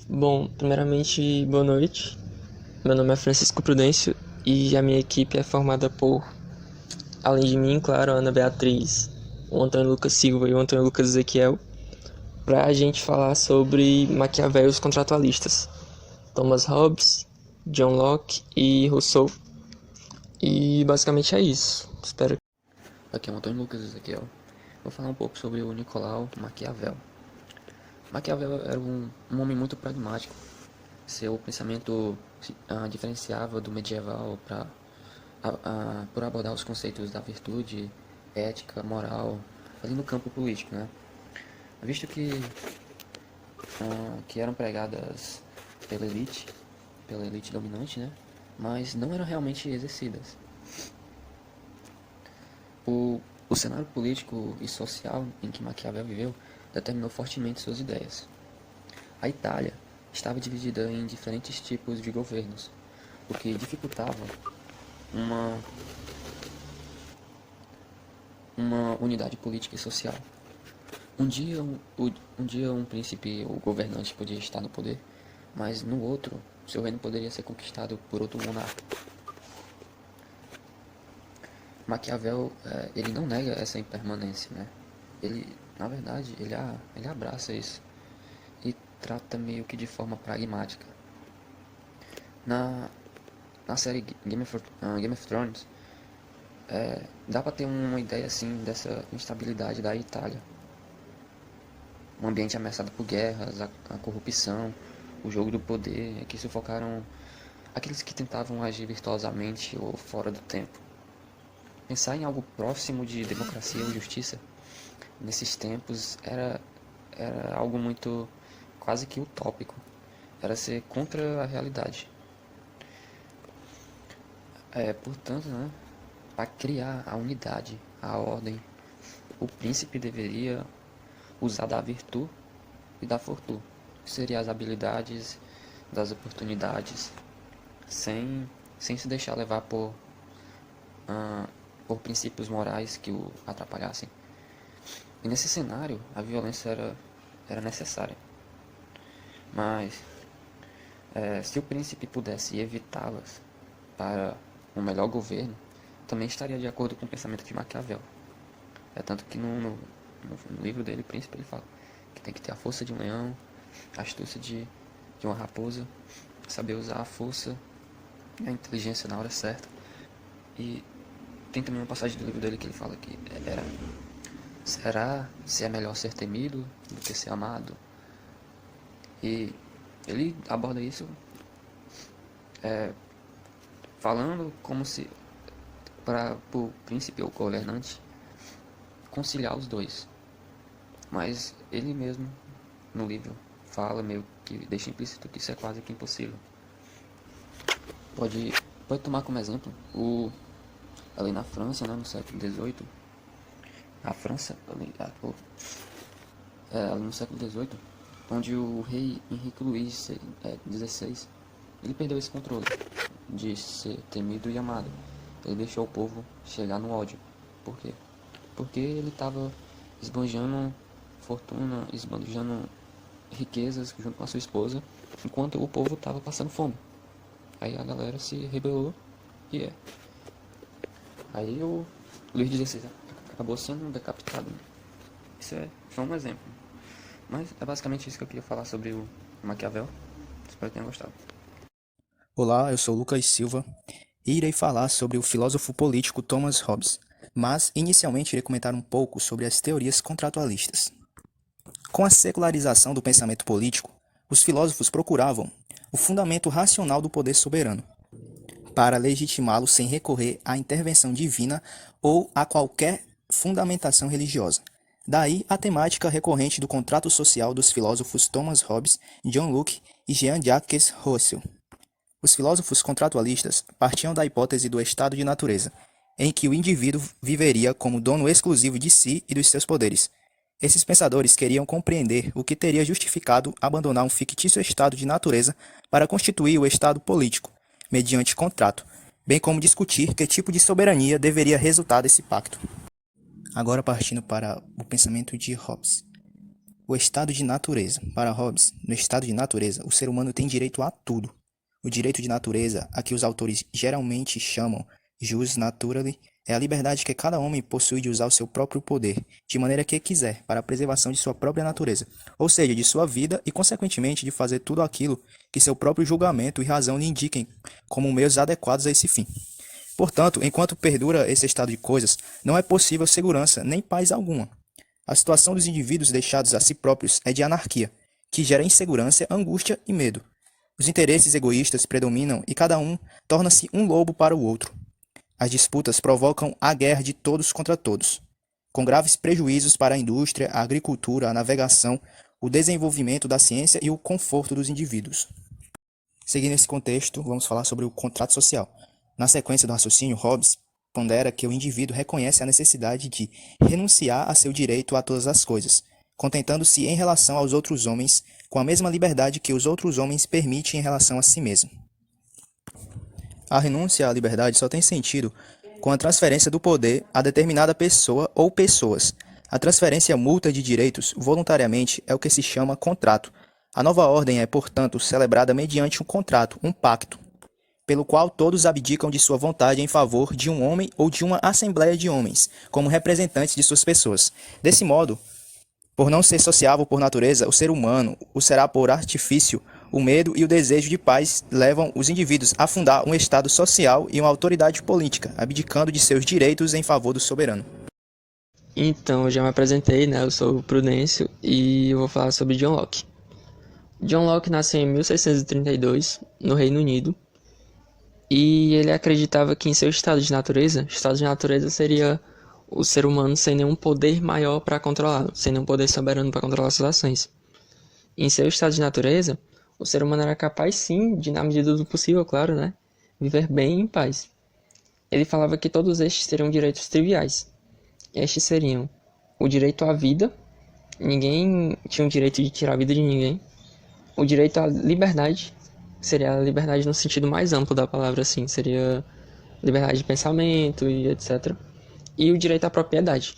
Bom, primeiramente, boa noite. Meu nome é Francisco Prudêncio e a minha equipe é formada por, além de mim, claro, a Ana Beatriz, o Antônio Lucas Silva e o Antônio Lucas Ezequiel, para a gente falar sobre Maquiavel e os contratualistas, Thomas Hobbes, John Locke e Rousseau. E basicamente é isso. Espero. Aqui é o Antônio Lucas Ezequiel. Vou falar um pouco sobre o Nicolau Maquiavel. Maquiavel era um homem muito pragmático. Seu pensamento diferenciava do medieval por abordar os conceitos da virtude, ética, moral, ali no campo político, né? Visto que eram pregadas pela elite dominante, né? Mas não eram realmente exercidas. O cenário político e social em que Maquiavel viveu determinou fortemente suas ideias. A Itália estava dividida em diferentes tipos de governos, o que dificultava uma, uma unidade política e social. Um dia um príncipe ou governante podia estar no poder, mas no outro, seu reino poderia ser conquistado por outro monarca. Maquiavel, ele não nega essa impermanência, né? Ele, na verdade, ele abraça isso e trata meio que de forma pragmática. Na, na série Game of Thrones, dá pra ter uma ideia assim dessa instabilidade da Itália. Um ambiente ameaçado por guerras, a corrupção, o jogo do poder, que sufocaram aqueles que tentavam agir virtuosamente ou fora do tempo. Pensar em algo próximo de democracia ou justiça nesses tempos era algo muito quase que utópico. Era ser contra a realidade. Portanto, né, para criar a unidade, a ordem, o príncipe deveria usar da virtude e da fortuna, que seriam as habilidades, das oportunidades, sem se deixar levar por princípios morais que o atrapalhassem. E nesse cenário, a violência era necessária. Mas, se o príncipe pudesse evitá-las para um melhor governo, também estaria de acordo com o pensamento de Maquiavel. É tanto que no livro dele, Príncipe, ele fala que tem que ter a força de um leão, a astúcia de uma raposa, saber usar a força e a inteligência na hora certa. E tem também uma passagem do livro dele que ele fala que será se é melhor ser temido do que ser amado? E ele aborda isso falando como se para o príncipe ou governante conciliar os dois. Mas ele mesmo, no livro, fala meio que deixa implícito que isso é quase que impossível. Pode, pode tomar como exemplo ali na França, né, no século XVIII. A França, ali no século XVIII, onde o rei Henrique Luís XVI, ele perdeu esse controle de ser temido e amado. Ele deixou o povo chegar no ódio. Por quê? Porque ele estava esbanjando fortuna, esbanjando riquezas junto com a sua esposa, enquanto o povo estava passando fome. Aí a galera se rebelou e Aí o Luís XVI acabou sendo decapitado. Isso é só um exemplo. Mas é basicamente isso que eu queria falar sobre o Maquiavel. Espero que tenham gostado. Olá, eu sou Lucas Silva e irei falar sobre o filósofo político Thomas Hobbes, mas inicialmente irei comentar um pouco sobre as teorias contratualistas. Com a secularização do pensamento político, os filósofos procuravam o fundamento racional do poder soberano, para legitimá-lo sem recorrer à intervenção divina ou a qualquer fundamentação religiosa. Daí a temática recorrente do contrato social dos filósofos Thomas Hobbes, John Locke e Jean-Jacques Rousseau. Os filósofos contratualistas partiam da hipótese do estado de natureza, em que o indivíduo viveria como dono exclusivo de si e dos seus poderes. Esses pensadores queriam compreender o que teria justificado abandonar um fictício estado de natureza para constituir o estado político, mediante contrato, bem como discutir que tipo de soberania deveria resultar desse pacto. Agora partindo para o pensamento de Hobbes. O estado de natureza. Para Hobbes, no estado de natureza, o ser humano tem direito a tudo. O direito de natureza, a que os autores geralmente chamam jus naturale, é a liberdade que cada homem possui de usar o seu próprio poder, de maneira que quiser, para a preservação de sua própria natureza, ou seja, de sua vida e, consequentemente, de fazer tudo aquilo que seu próprio julgamento e razão lhe indiquem como meios adequados a esse fim. Portanto, enquanto perdura esse estado de coisas, não é possível segurança nem paz alguma. A situação dos indivíduos deixados a si próprios é de anarquia, que gera insegurança, angústia e medo. Os interesses egoístas predominam e cada um torna-se um lobo para o outro. As disputas provocam a guerra de todos contra todos, com graves prejuízos para a indústria, a agricultura, a navegação, o desenvolvimento da ciência e o conforto dos indivíduos. Seguindo esse contexto, vamos falar sobre o contrato social. Na sequência do raciocínio, Hobbes pondera que o indivíduo reconhece a necessidade de renunciar a seu direito a todas as coisas, contentando-se em relação aos outros homens com a mesma liberdade que os outros homens permitem em relação a si mesmo. A renúncia à liberdade só tem sentido com a transferência do poder a determinada pessoa ou pessoas. A transferência mútua de direitos voluntariamente é o que se chama contrato. A nova ordem é, portanto, celebrada mediante um contrato, um pacto, pelo qual todos abdicam de sua vontade em favor de um homem ou de uma assembleia de homens, como representantes de suas pessoas. Desse modo, por não ser sociável por natureza, o ser humano o será por artifício. O medo e o desejo de paz levam os indivíduos a fundar um Estado social e uma autoridade política, abdicando de seus direitos em favor do soberano. Então, eu já me apresentei, né? Eu sou o Prudêncio e eu vou falar sobre John Locke. John Locke nasceu em 1632, no Reino Unido, e ele acreditava que em seu estado de natureza seria o ser humano sem nenhum poder maior para controlá-lo, sem nenhum poder soberano para controlar suas ações. Em seu estado de natureza, o ser humano era capaz sim de, na medida do possível, claro, né, viver bem em paz. Ele falava que todos estes teriam direitos triviais. Estes seriam o direito à vida, ninguém tinha o direito de tirar a vida de ninguém. O direito à liberdade, seria a liberdade no sentido mais amplo da palavra, assim, seria liberdade de pensamento e etc. E o direito à propriedade.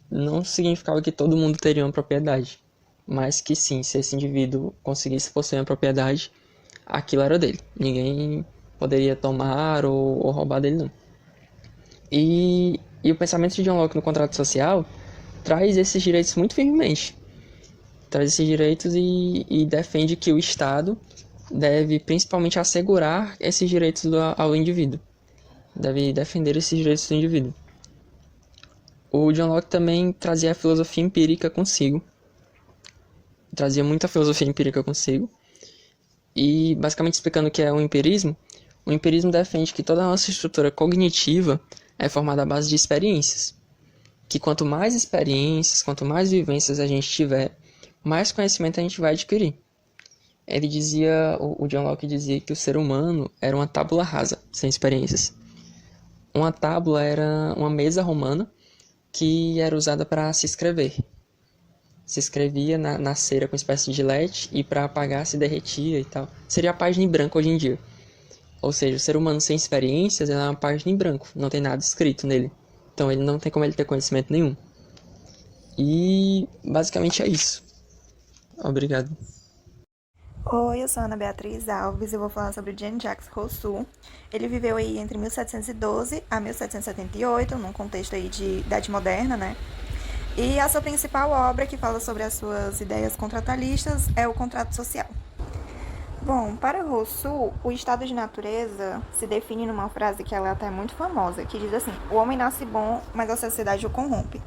Não significava que todo mundo teria uma propriedade, mas que sim, se esse indivíduo conseguisse possuir uma propriedade, aquilo era dele. Ninguém poderia tomar ou roubar dele, não. E o pensamento de John Locke no contrato social traz esses direitos muito firmemente. Traz esses direitos e defende que o Estado deve principalmente assegurar esses direitos ao indivíduo. Deve defender esses direitos do indivíduo. O John Locke também trazia a filosofia empírica consigo. Trazia muita filosofia empírica consigo. E, basicamente explicando o que é o empirismo defende que toda a nossa estrutura cognitiva é formada à base de experiências. Que quanto mais experiências, quanto mais vivências a gente tiver, mais conhecimento a gente vai adquirir. O John Locke dizia que o ser humano era uma tábula rasa, sem experiências. Uma tábula era uma mesa romana que era usada para se escrever. Se escrevia na cera com espécie de gilete e para apagar se derretia e tal. Seria a página em branco hoje em dia. Ou seja, o ser humano sem experiências é uma página em branco, não tem nada escrito nele. Então ele não tem como ele ter conhecimento nenhum. E basicamente é isso. Obrigado. Oi, eu sou Ana Beatriz Alves e eu vou falar sobre Jean-Jacques Rousseau. Ele viveu aí entre 1712 a 1778, num contexto aí de Idade Moderna, né? E a sua principal obra, que fala sobre as suas ideias contratualistas, é o Contrato Social. Bom, para Rousseau, o estado de natureza se define numa frase que ela até é muito famosa, que diz assim: o homem nasce bom, mas a sociedade o corrompe.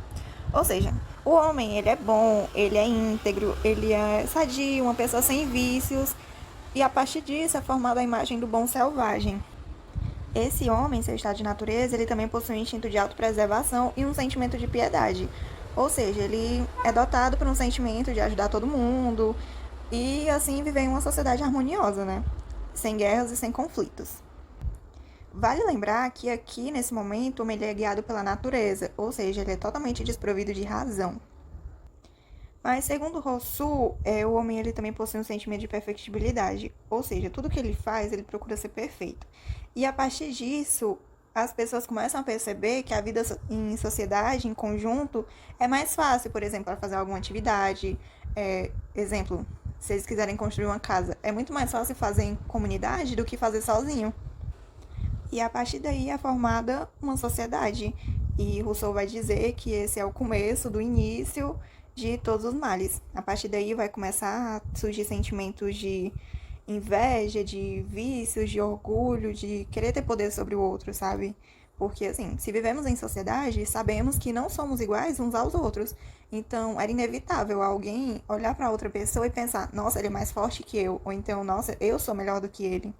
Ou seja, o homem, ele é bom, ele é íntegro, ele é sadio, uma pessoa sem vícios, e a partir disso é formada a imagem do bom selvagem. Esse homem, seu estado de natureza, ele também possui um instinto de autopreservação e um sentimento de piedade. Ou seja, ele é dotado por um sentimento de ajudar todo mundo e assim viver em uma sociedade harmoniosa, né? Sem guerras e sem conflitos. Vale lembrar que aqui, nesse momento, o homem é guiado pela natureza, ou seja, ele é totalmente desprovido de razão. Mas, segundo Rousseau, o homem ele também possui um sentimento de perfectibilidade, ou seja, tudo que ele faz, ele procura ser perfeito. E, a partir disso, as pessoas começam a perceber que a vida em sociedade, em conjunto, é mais fácil, por exemplo, para fazer alguma atividade, Exemplo, se eles quiserem construir uma casa, é muito mais fácil fazer em comunidade do que fazer sozinho. E a partir daí é formada uma sociedade. E Rousseau vai dizer que esse é o começo do início de todos os males. A partir daí vai começar a surgir sentimentos de inveja, de vícios, de orgulho, de querer ter poder sobre o outro, sabe? Porque, assim, se vivemos em sociedade, sabemos que não somos iguais uns aos outros. Então, era inevitável alguém olhar para outra pessoa e pensar: nossa, ele é mais forte que eu. Ou então: nossa, eu sou melhor do que ele.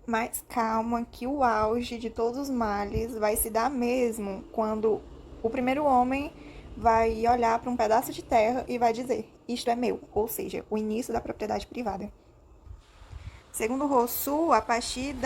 Mas calma, que o auge de todos os males vai se dar mesmo quando o primeiro homem vai olhar para um pedaço de terra e vai dizer: isto é meu, ou seja, o início da propriedade privada. Segundo Rousseau, a partir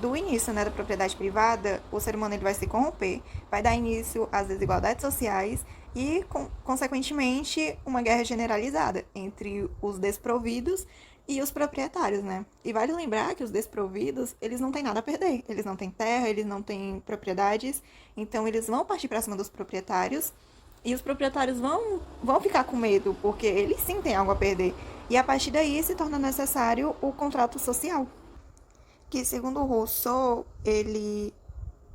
do início, né, da propriedade privada, o ser humano ele vai se corromper, vai dar início às desigualdades sociais e, consequentemente, uma guerra generalizada entre os desprovidos e os proprietários, né? E vale lembrar que os desprovidos, eles não têm nada a perder. Eles não têm terra, eles não têm propriedades, então eles vão partir para cima dos proprietários e os proprietários vão ficar com medo, porque eles sim têm algo a perder. E a partir daí se torna necessário o contrato social, que segundo Rousseau,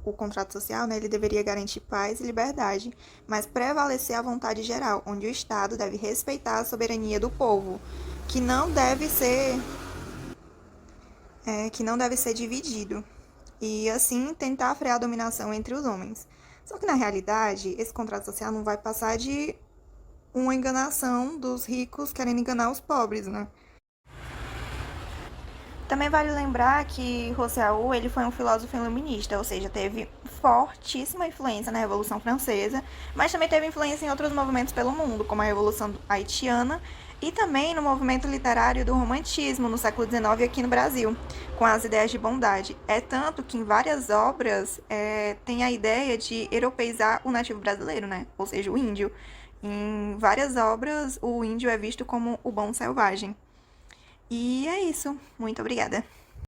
o contrato social, né, ele deveria garantir paz e liberdade, mas prevalecer a vontade geral, onde o Estado deve respeitar a soberania do povo, que não deve ser dividido, e assim tentar frear a dominação entre os homens. Só que na realidade, esse contrato social não vai passar de uma enganação dos ricos querendo enganar os pobres, né? Também vale lembrar que Rousseau ele foi um filósofo iluminista, ou seja, teve fortíssima influência na Revolução Francesa, mas também teve influência em outros movimentos pelo mundo, como a Revolução Haitiana e também no movimento literário do Romantismo no século XIX aqui no Brasil, com as ideias de bondade. É tanto que em várias obras tem a ideia de europeizar o nativo brasileiro, né? Ou seja, o índio. Em várias obras, o índio é visto como o bom selvagem. E é isso. Muito obrigada.